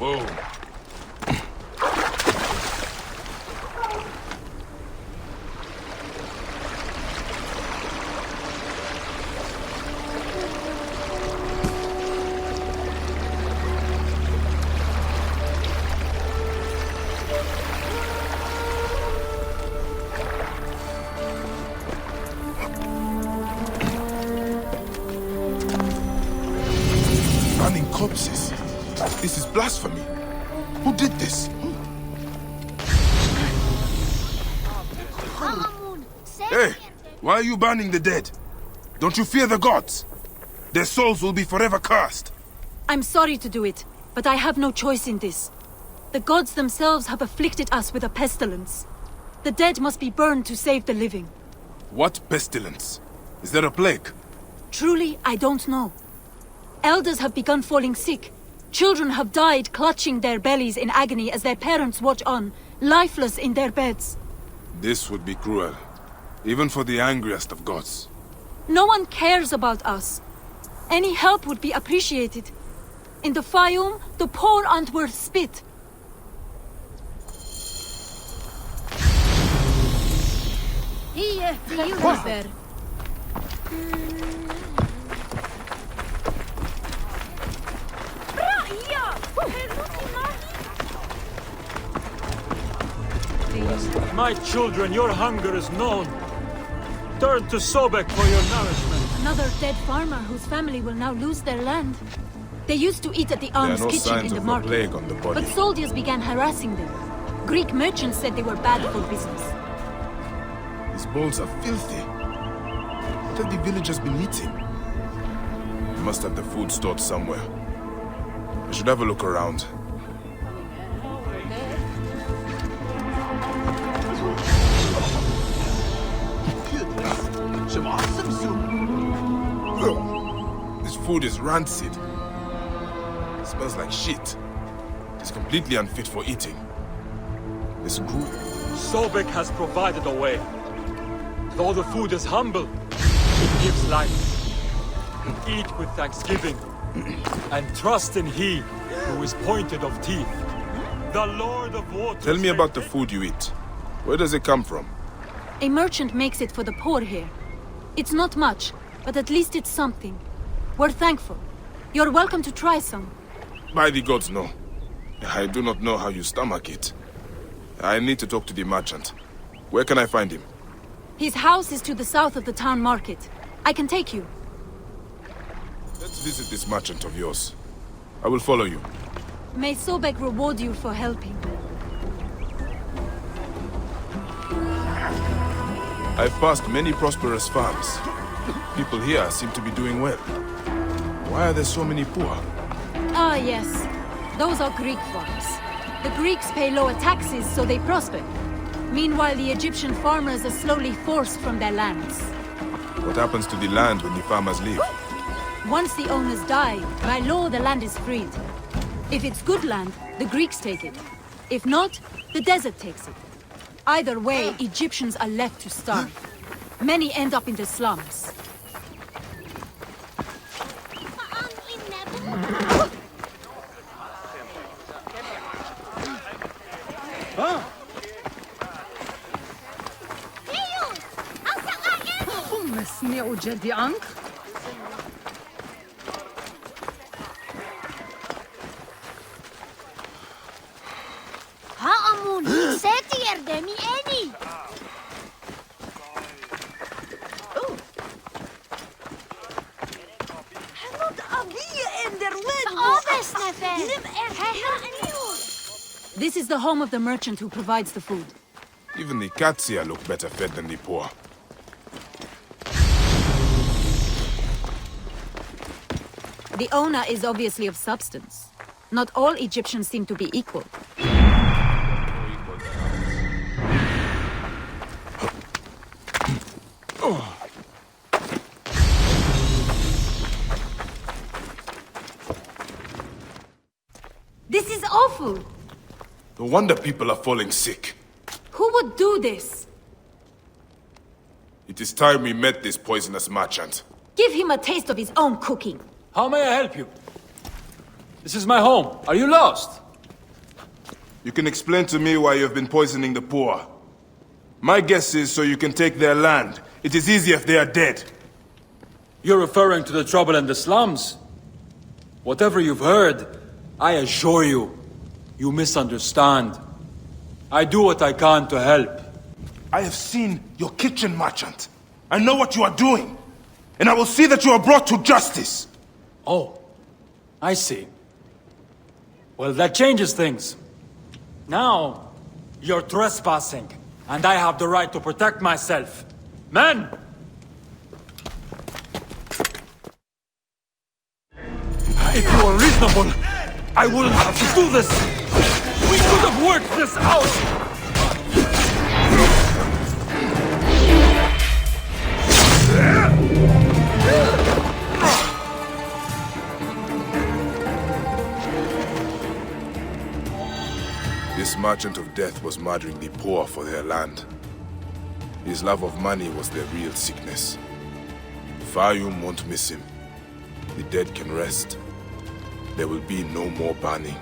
Oh. Corpses. This is blasphemy. Who did this? Hey, why are you burning the dead? Don't you fear the gods? Their souls will be forever cursed. I'm sorry to do it, but I have no choice in this. The gods themselves have afflicted us with a pestilence. The dead must be burned to save the living. What pestilence? Is there a plague? Truly, I don't know. Elders have begun falling sick. Children have died clutching their bellies in agony as their parents watch on, lifeless in their beds. This would be cruel, even for the angriest of gods. No one cares about us. Any help would be appreciated. In the Fayum, the poor aren't worth spit. What? My children, your hunger is known. Turn to Sobek for your nourishment. Another dead farmer whose family will now lose their land. They used to eat at the alms kitchen in the market, plague on the body. but soldiers began harassing them. Greek merchants said they were bad for business. These bowls are filthy. What have the villagers been eating? We must have the food stored somewhere. I should have a look around. This food is rancid. It smells like shit. It's completely unfit for eating. This gruel. Sobek has provided a way. Though the food is humble, it gives life. Eat with thanksgiving, and trust in He who is pointed of teeth. The Lord of Waters. Tell me about the food you eat. Where does it come from? A merchant makes it for the poor here. It's not much, but at least it's something. We're thankful. You're welcome to try some. By the gods, no. I do not know how you stomach it. I need to talk to the merchant. Where can I find him? His house is to the south of the town market. I can take you. Let's visit this merchant of yours. I will follow you. May Sobek reward you for helping. I've passed many prosperous farms. People here seem to be doing well. Why are there so many poor? Ah, yes. Those are Greek farms. The Greeks pay lower taxes, so they prosper. Meanwhile, the Egyptian farmers are slowly forced from their lands. What happens to the land when the farmers leave? Once the owners die, by law the land is freed. If it's good land, the Greeks take it. If not, the desert takes it. Either way, Egyptians are left to starve. Many end up in the slums. جدي عنك؟ ها أمون ساتي يردمي أني حمد أبي إندر وين أوبس نفر This is the home of the merchant who provides the food. Even the cats here look better fed than the poor. The owner is obviously of substance. Not all Egyptians seem to be equal. This is awful! No wonder people are falling sick. Who would do this? It is time we met this poisonous merchant. Give him a taste of his own cooking. How may I help you? This is my home. Are you lost? You can explain to me why you've been poisoning the poor. My guess is so you can take their land. It is easier if they are dead. You're referring to the trouble in the slums? Whatever you've heard, I assure you, you misunderstand. I do what I can to help. I have seen your kitchen merchant. I know what you are doing. And I will see that you are brought to justice. Oh, I see. Well, that changes things. Now, you're trespassing, and I have the right to protect myself. Men! If you were reasonable, I wouldn't have to do this! We could have worked this out! This merchant of death was murdering the poor for their land. His love of money was their real sickness. Fayum won't miss him. The dead can rest. There will be no more burning.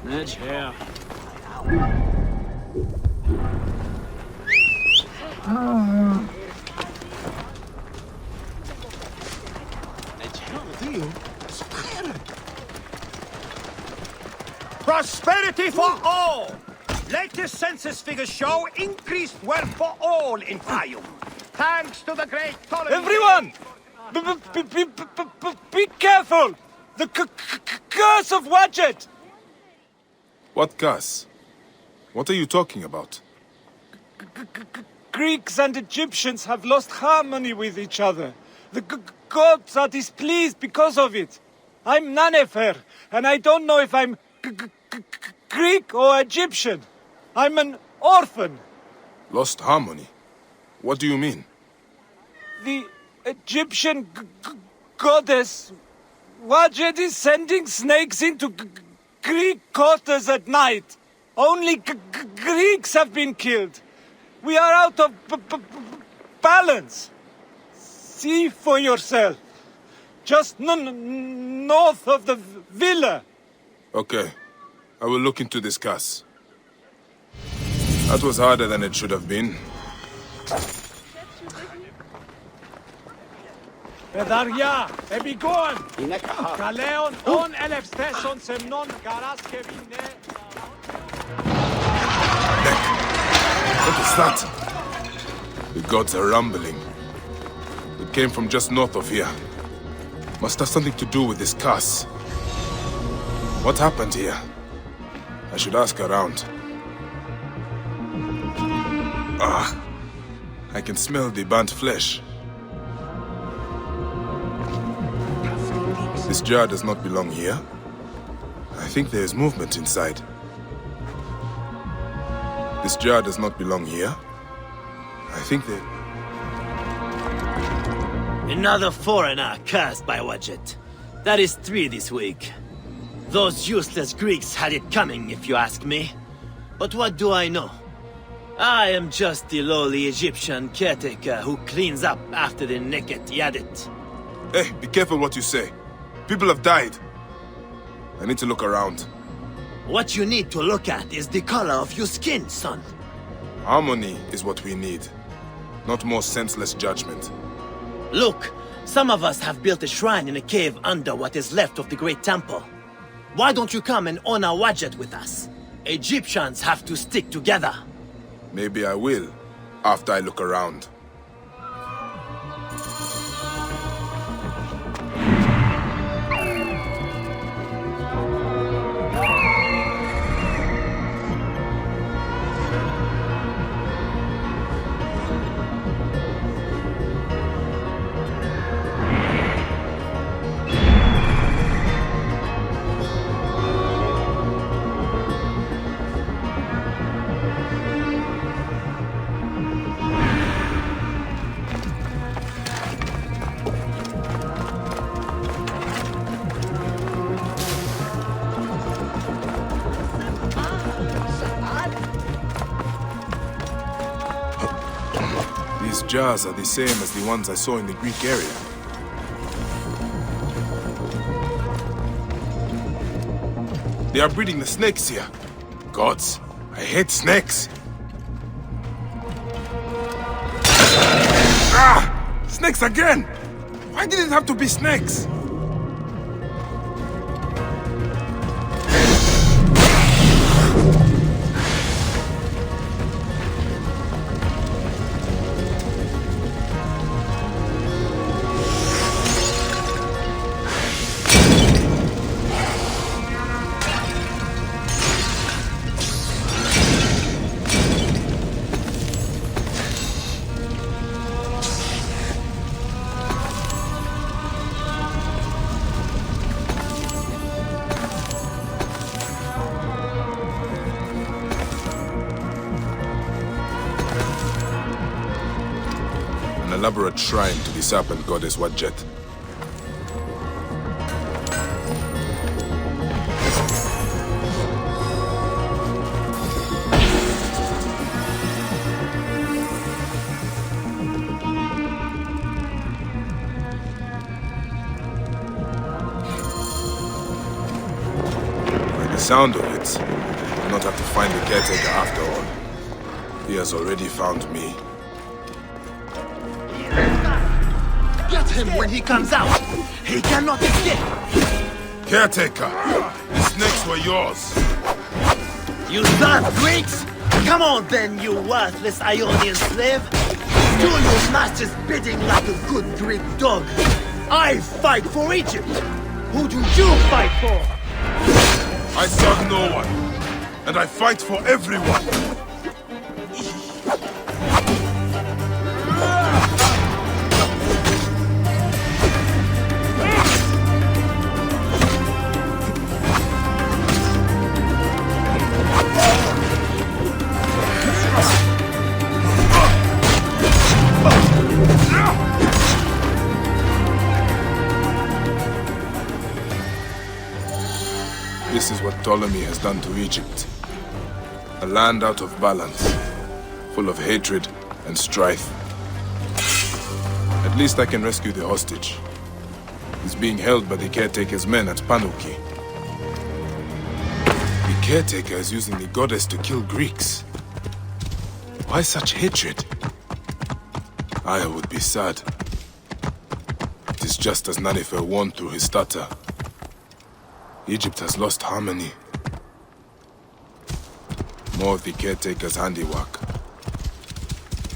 Medjay. Prosperity for all! Latest census figures show increased wealth for all in Fayum. Thanks to the great Ptolemaic... Everyone! Be careful! The curse of Wadjet! What curse? What are you talking about? Greeks and Egyptians have lost harmony with each other. The gods are displeased because of it. I'm Nanefer, and I don't know if I'm Greek or Egyptian. I'm an orphan. Lost harmony? What do you mean? The Egyptian goddess Wadjet is sending snakes into Greek quarters at night. Only Greeks have been killed. We are out of balance. See for yourself. Just north of the villa. Okay. I will look into this curse. That was harder than it should have been. Pedaria, ebigon. Kaleon on elefsteson semnon garaskevine. What is that? The gods are rumbling. It came from just north of here. Must have something to do with this curse. What happened here? I should ask around. I can smell the burnt flesh. This jar does not belong here. I think there is movement inside. This jar does not belong here. I think there... Another foreigner cursed by Wadjet. That is 3 this week. Those useless Greeks had it coming, if you ask me. But what do I know? I am just the lowly Egyptian caretaker who cleans up after the naked Yadit. Hey, be careful what you say. People have died. I need to look around. What you need to look at is the color of your skin, son. Harmony is what we need, not more senseless judgment. Look, some of us have built a shrine in a cave under what is left of the Great Temple. Why don't you come and honor Wadjet with us? Egyptians have to stick together. Maybe I will, after I look around. These jars are the same as the ones I saw in the Greek area. They are breeding the snakes here. Gods, I hate snakes. Ah! Snakes again! Why did it have to be snakes? Elaborate shrine to the serpent goddess Wadjet. By the sound of it, I do not have to find the caretaker after all. He has already found me. Get him when he comes out! He cannot escape! Caretaker! The snakes were yours! You serve Greeks? Come on then, you worthless Ionian slave! Do your master's bidding like a good Greek dog! I fight for Egypt! Who do you fight for? I serve no one, and I fight for everyone! This is what Ptolemy has done to Egypt. A land out of balance, full of hatred and strife. At least I can rescue the hostage. He's being held by the caretaker's men at Panuki. The caretaker is using the goddess to kill Greeks. Why such hatred? I would be sad. It is just as Nanifer warned through his stutter. Egypt has lost harmony. More of the caretaker's handiwork.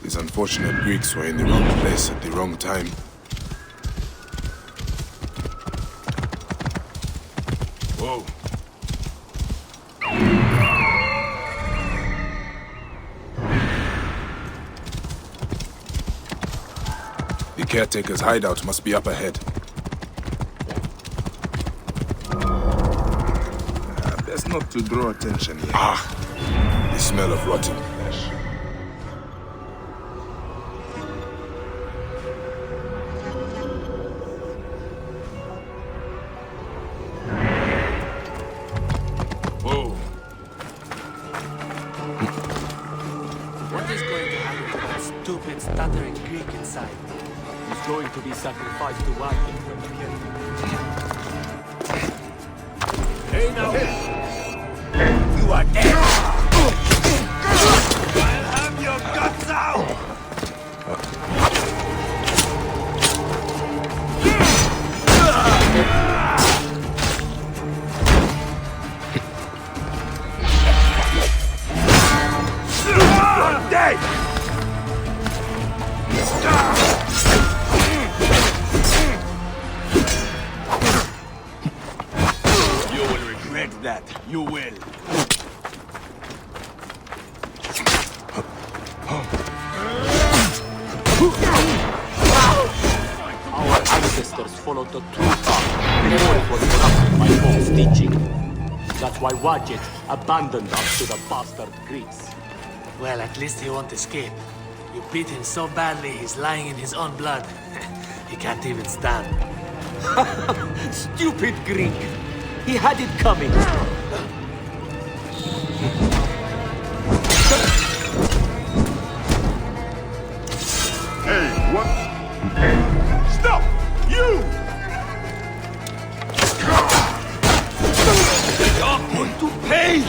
These unfortunate Greeks were in the wrong place at the wrong time. Whoa. The caretaker's hideout must be up ahead. Best not to draw attention here. Ah! The smell of rotting flesh. Whoa! What is going to happen to that stupid, stuttering Greek inside? He's going to be sacrificed to Bayek from the king. Hey now! You are dead! I'll have your guts out! You're dead! You will regret that. You will. Our ancestors followed the true path before it was corrupted by false teaching. That's why Wadjet abandoned us to the bastard Greeks. Well, at least he won't escape. You beat him so badly, he's lying in his own blood. He can't even stand. Stupid Greek! He had it coming. Hey, what? Stop! You! You're going to pay!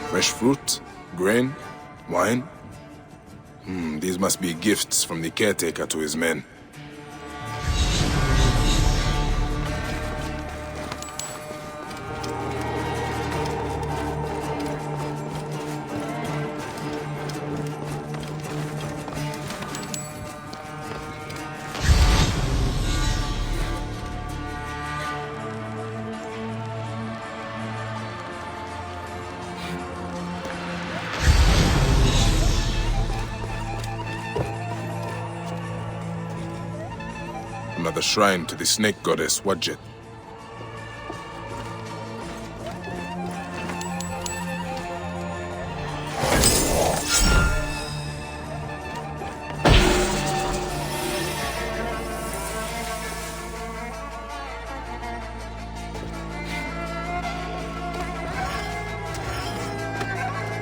Fresh fruit, grain, wine. These must be gifts from the caretaker to his men. Another shrine to the snake goddess Wadjet.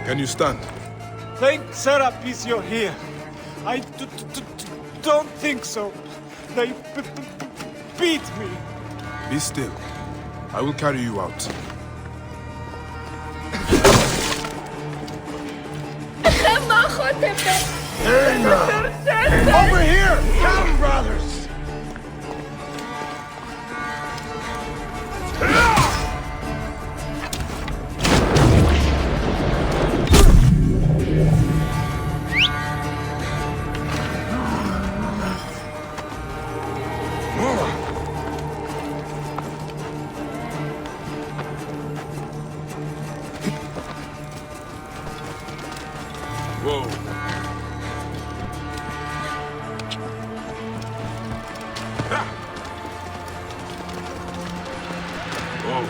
Can you stand? Thank Serapis you're here. I don't think so. They beat me. Be still. I will carry you out. Over here! Come, brothers! Whoa. Whoa.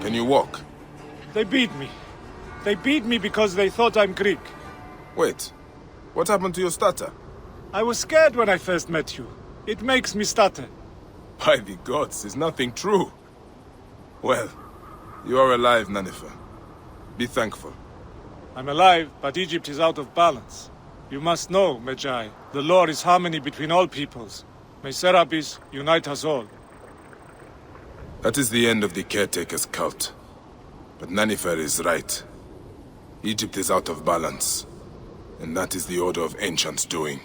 Can you walk? They beat me. They beat me because they thought I'm Greek. Wait. What happened to your stutter? I was scared when I first met you. It makes me stutter. By the gods, is nothing true. Well, you are alive, Nanifer. Be thankful. I'm alive, but Egypt is out of balance. You must know, Medjay, the law is harmony between all peoples. May Serapis unite us all. That is the end of the caretaker's cult. But Nanifer is right. Egypt is out of balance. And that is the Order of Ancients doing.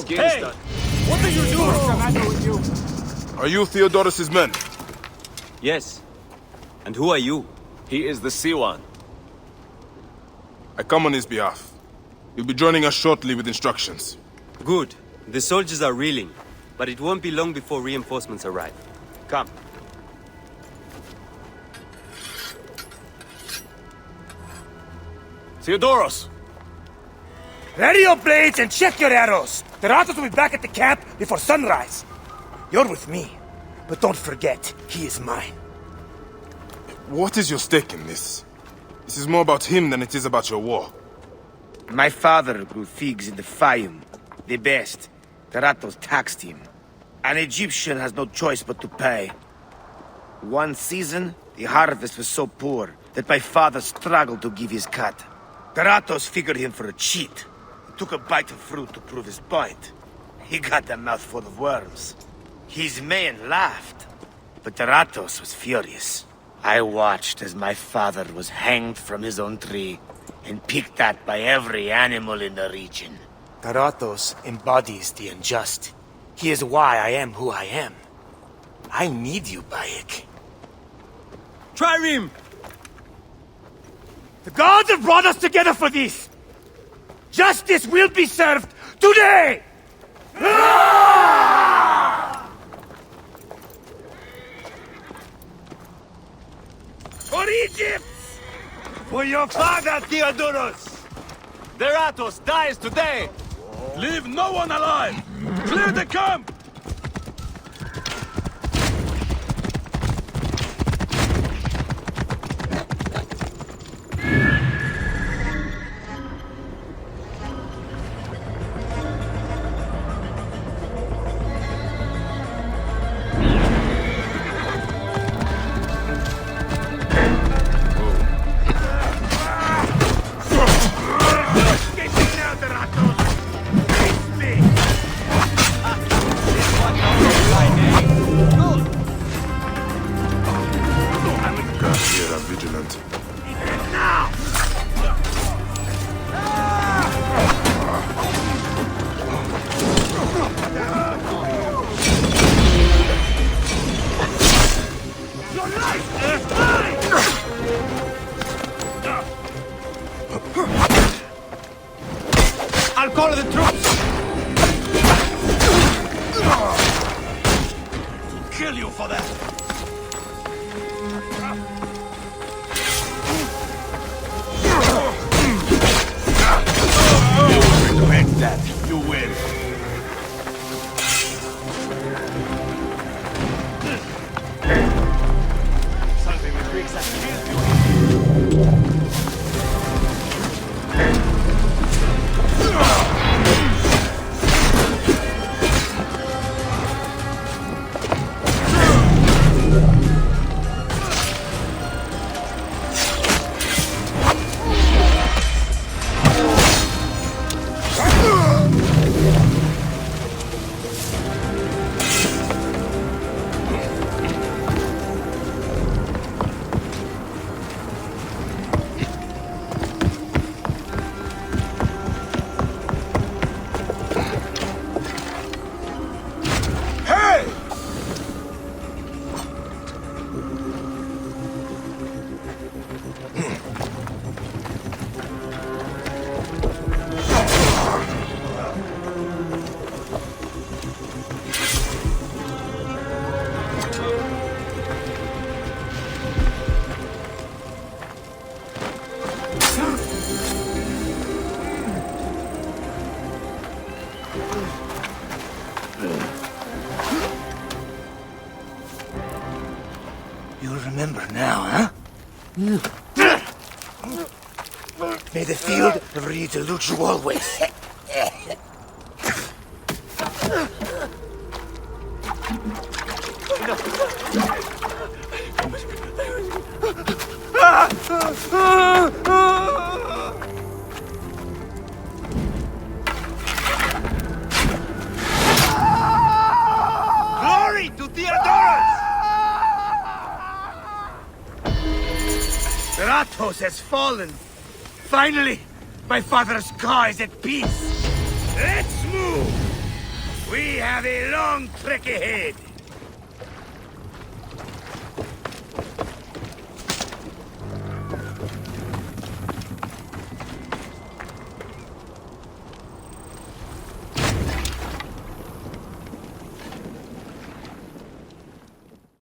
Hey! What are you doing? What's the matter with you? Are you Theodorus's men? Yes. And who are you? He is the Siwan. I come on his behalf. He'll be joining us shortly with instructions. Good. The soldiers are reeling, but it won't be long before reinforcements arrive. Come. Theodorus! Ready your blades and check your arrows. The Ratos will be back at the camp before sunrise. You're with me, but don't forget, he is mine. What is your stake in this? This is more about him than it is about your war. My father grew figs in the Fayum. The best. The Ratos taxed him. An Egyptian has no choice but to pay. One season, the harvest was so poor that my father struggled to give his cut. The Ratos figured him for a cheat. He took a bite of fruit to prove his point. He got a mouthful of worms. His men laughed, but the Ratos was furious. I watched as my father was hanged from his own tree and picked at by every animal in the region. The Ratos embodies the unjust. He is why I am who I am. I need you, Bayek. Trireme! The gods have brought us together for this! Justice will be served today! For Egypt! For your father, Theodorus! The Ratos dies today! Leave no one alive! Clear the camp! I'll call the troops! Kill you for that! Regret that. You win. Something the Greeks have killed you. You'll remember now, huh? May the field ever need to loot you always. Glory to Theodorus! Ratos has fallen. Finally, my father's car is at peace. Let's move. We have a long trek ahead.